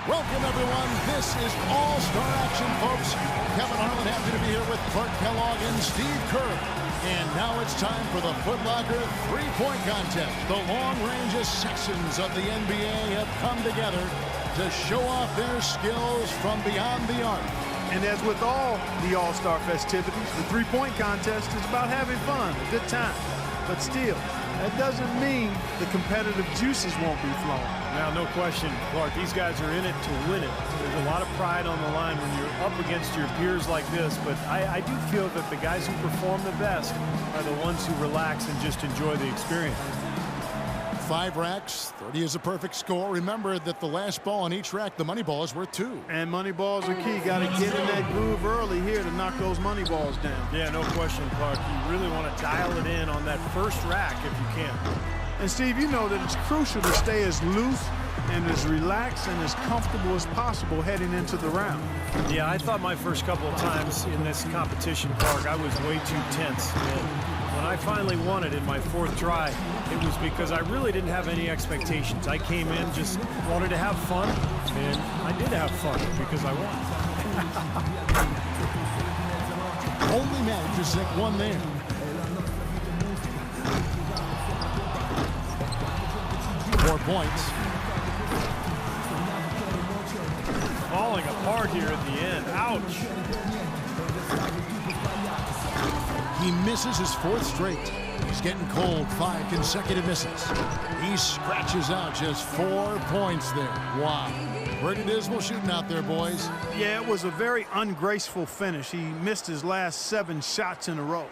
Welcome, everyone. This is All-Star Action, folks. Kevin Harlan happy to be here with Clark Kellogg and Steve Kerr. And now it's time for the Foot Locker three-point contest. The long-range assassins of the NBA have come together to show off their skills from beyond the arc. And as with all the All-Star festivities, the three-point contest is about having fun, a good time. But still, that doesn't mean the competitive juices won't be flowing. Now, no question, Clark, these guys are in it to win it. There's a lot of pride on the line when you're up against your peers like this, but I do feel that the guys who perform the best are the ones who relax and just enjoy the experience. 5 racks, 30 is a perfect score. Remember that the last ball on each rack, the money ball is worth 2. And money balls are key. Got to get in that groove early here to knock those money balls down. Yeah, no question, Clark. You really want to dial it in on that first rack if you can. And Steve, you know that it's crucial to stay as loose and as relaxed and as comfortable as possible heading into the round. Yeah, I thought my first couple of times in this competition, Clark, I was way too tense. And when I finally won it in my 4th try, it was because I really didn't have any expectations. I came in, just wanted to have fun, and I did have fun because I won. Only managed to sink one there. Four points. Falling apart here at the end. Ouch. He misses his 4th straight. He's getting cold. 5 consecutive misses. He scratches out just 4 points there. Wow. Pretty dismal shooting out there, boys. Yeah, it was a very ungraceful finish. He missed his last 7 shots in a row.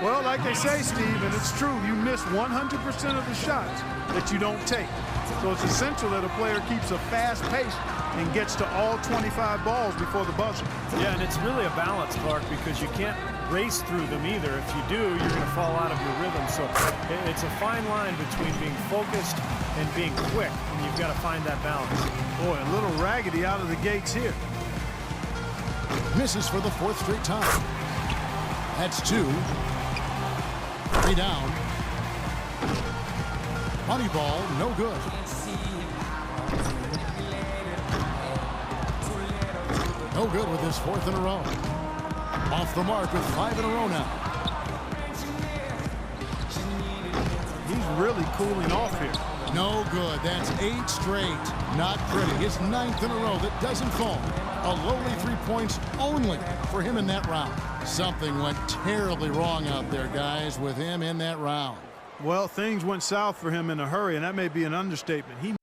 Well, like they say, Steve, and it's true, you miss 100% of the shots that you don't take. So it's essential that a player keeps a fast pace and gets to all 25 balls before the buzzer. Yeah, and it's really a balance, Clark, because you can't race through them either. If you do, you're going to fall out of your rhythm. So it's a fine line between being focused and being quick, and you've got to find that balance. Boy, a little raggedy out of the gates here. Misses for the 4th straight time. That's 2. 3 down. Money ball, no good. No good with his 4th in a row. Off the mark with 5 in a row now. He's really cooling off here. No good. That's 8 straight. Not pretty. His 9th in a row that doesn't fall. A lowly 3 points only for him in that round. Something went terribly wrong out there, guys, with him in that round. Well, things went south for him in a hurry, and that may be an understatement. He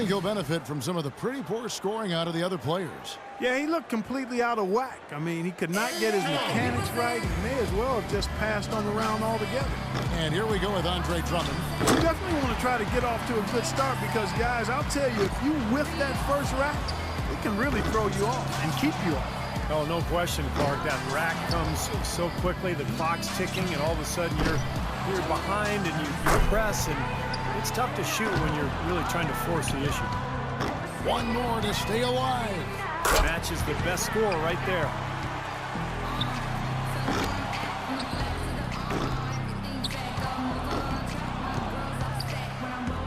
He'll benefit from some of the pretty poor scoring out of the other players. Yeah, he looked completely out of whack. I mean, he could not get his mechanics right. He may as well have just passed on the round altogether. And here we go with Drummond. You definitely want to try to get off to a good start because, guys, I'll tell you, if you whiff that first rack, it can really throw you off and keep you off. Oh, no question, Clark. That rack comes so quickly, the clock's ticking, and all of a sudden you're behind and you press, and it's tough to shoot when you're really trying to force the issue. One more to stay alive. Matches the best score right there.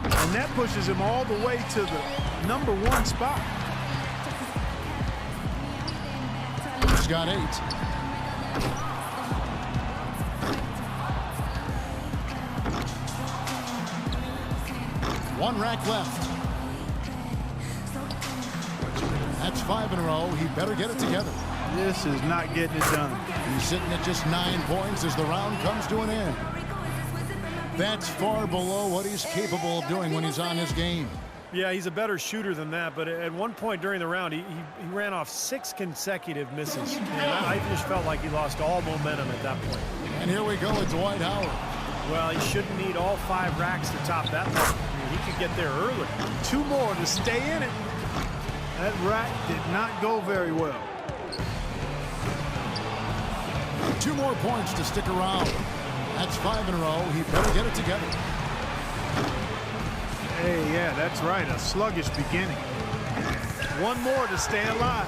And that pushes him all the way to the #1 spot. He's got 8. One rack left. That's 5 in a row. He better get it together. This is not getting it done. He's sitting at just 9 points as the round comes to an end. That's far below what he's capable of doing when he's on his game. Yeah, he's a better shooter than that, but at one point during the round, he ran off 6 consecutive misses. And I just felt like he lost all momentum at that point. And here we go with Dwight Howard. Well, he shouldn't need all 5 racks to top that one. I mean, he could get there early. 2 more to stay in it. That rack did not go very well. 2 more points to stick around. That's 5 in a row. He better get it together. Hey, yeah, that's right. A sluggish beginning. 1 more to stay alive.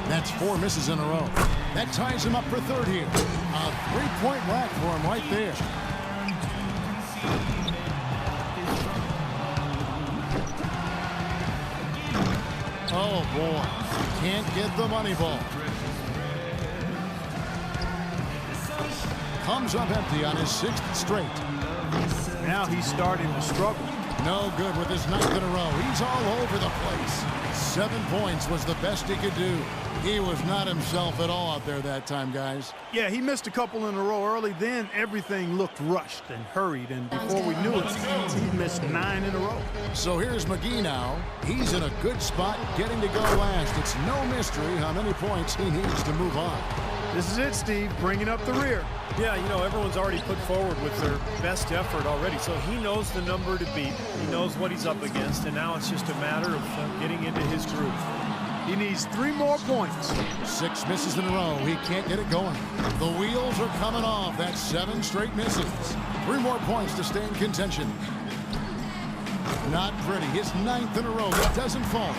That's 4 misses in a row. That ties him up for 3rd here. A 3-point rack for him right there. Oh, boy. Can't get the money ball. Comes up empty on his 6th straight. Now he's starting to struggle. No good with his 9th in a row. He's all over the place. 7 points was the best he could do. He was not himself at all out there that time, guys. Yeah, he missed a couple in a row early. Then everything looked rushed and hurried. And before we knew it, he missed 9 in a row. So here's McGee now. He's in a good spot getting to go last. It's no mystery how many points he needs to move on. This is it, Steve, bringing up the rear. Yeah, you know, everyone's already put forward with their best effort already, so he knows the number to beat. He knows what he's up against, and now it's just a matter of getting into his groove. He needs 3 more points. 6 misses in a row. He can't get it going. The wheels are coming off. That's 7 straight misses. 3 more points to stay in contention. Not pretty. His 9th in a row. It doesn't fall.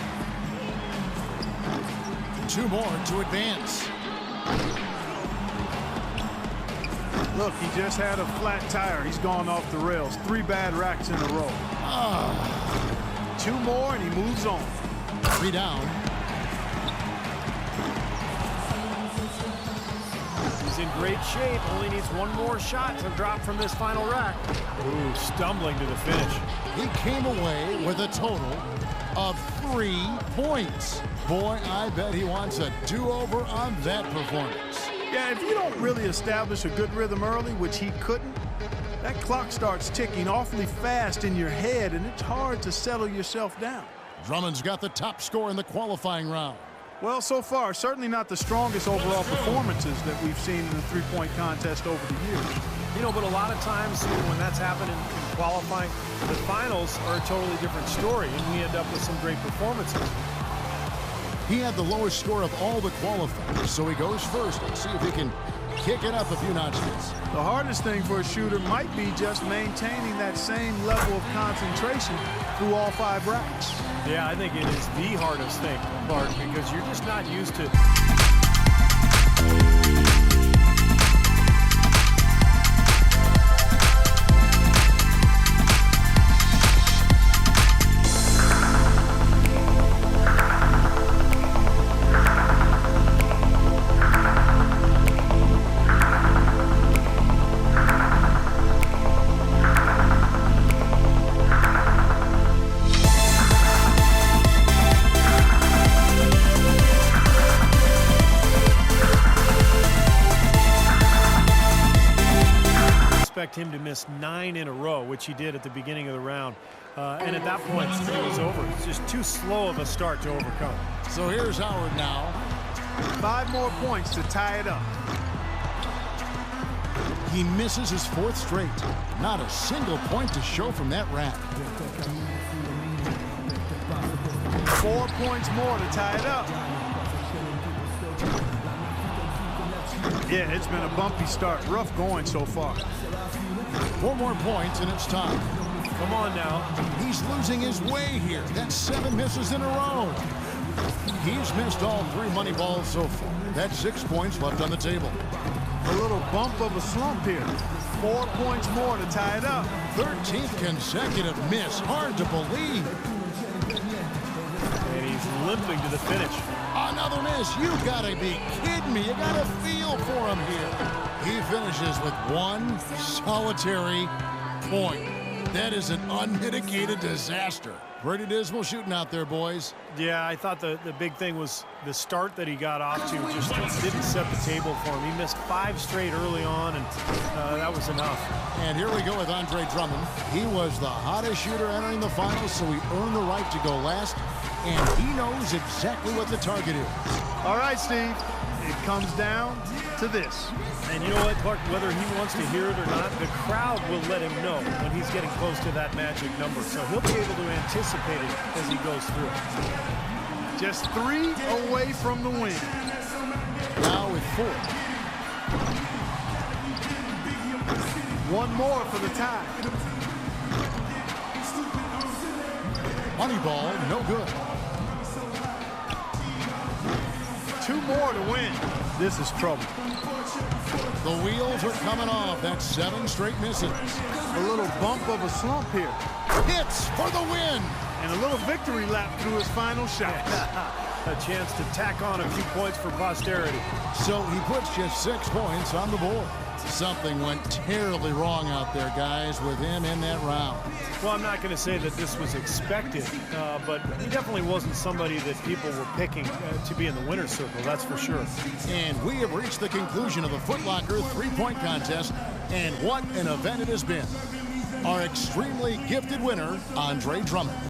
2 more to advance. Look, he just had a flat tire. He's gone off the rails. 3 bad racks in a row. 2 more and he moves on. 3 down. He's in great shape. Only needs 1 more shot to drop from this final rack. Ooh, stumbling to the finish. He came away with a total of 3 points. Boy, I bet he wants a do-over on that performance. Yeah, if you don't really establish a good rhythm early, which he couldn't, that clock starts ticking awfully fast in your head, and it's hard to settle yourself down. Drummond's got the top score in the qualifying round. Well, so far, certainly not the strongest overall performances that we've seen in the 3-point contest over the years. You know, but a lot of times when that's happened in qualifying, the finals are a totally different story, and we end up with some great performances. He had the lowest score of all the qualifiers, so he goes first. Let's see if he can kick it up a few notches. The hardest thing for a shooter might be just maintaining that same level of concentration through all 5 racks. Yeah, I think it is the hardest thing, Bart, because you're just not used to... him to miss 9 in a row, which he did at the beginning of the round. And at that point, it was over. It's just too slow of a start to overcome. So here's Howard now. 5 more points to tie it up. He misses his 4th straight. Not a single point to show from that rack. 4 points more to tie it up. Yeah, it's been a bumpy start. Rough going so far. 4 more points and it's time. Come on now. He's losing his way here. That's 7 misses in a row. He's missed all 3 money balls so far. That's 6 points left on the table. A little bump of a slump here. 4 points more to tie it up. 13th consecutive miss. Hard to believe. And he's limping to the finish. Another miss. You gotta be kidding me. You gotta feel for him here. He finishes with 1 solitary point. That is an unmitigated disaster. Pretty dismal shooting out there, boys. Yeah, I thought the big thing was the start that he got off to just didn't set the table for him. He missed 5 straight early on, and that was enough. And here we go with Andre Drummond. He was the hottest shooter entering the finals, so he earned the right to go last, and he knows exactly what the target is. All right, Steve. It comes down to this. And you know what, Clark, whether he wants to hear it or not, the crowd will let him know when he's getting close to that magic number. So he'll be able to anticipate it as he goes through. Just 3 away from the win. Now with 4. 1 more for the tie. Money ball, no good. 2 more to win. This is trouble. The wheels are coming off. That's 7 straight misses. A little bump of a slump here. Hits for the win. And a little victory lap through his final shots. A chance to tack on a few points for posterity. So he puts just 6 points on the board. Something went terribly wrong out there, guys, with him in that round. Well, I'm not going to say that this was expected, but he definitely wasn't somebody that people were picking to be in the winner's circle, that's for sure. And we have reached the conclusion of the Foot Locker 3-point contest, and what an event it has been. Our extremely gifted winner, Andre Drummond.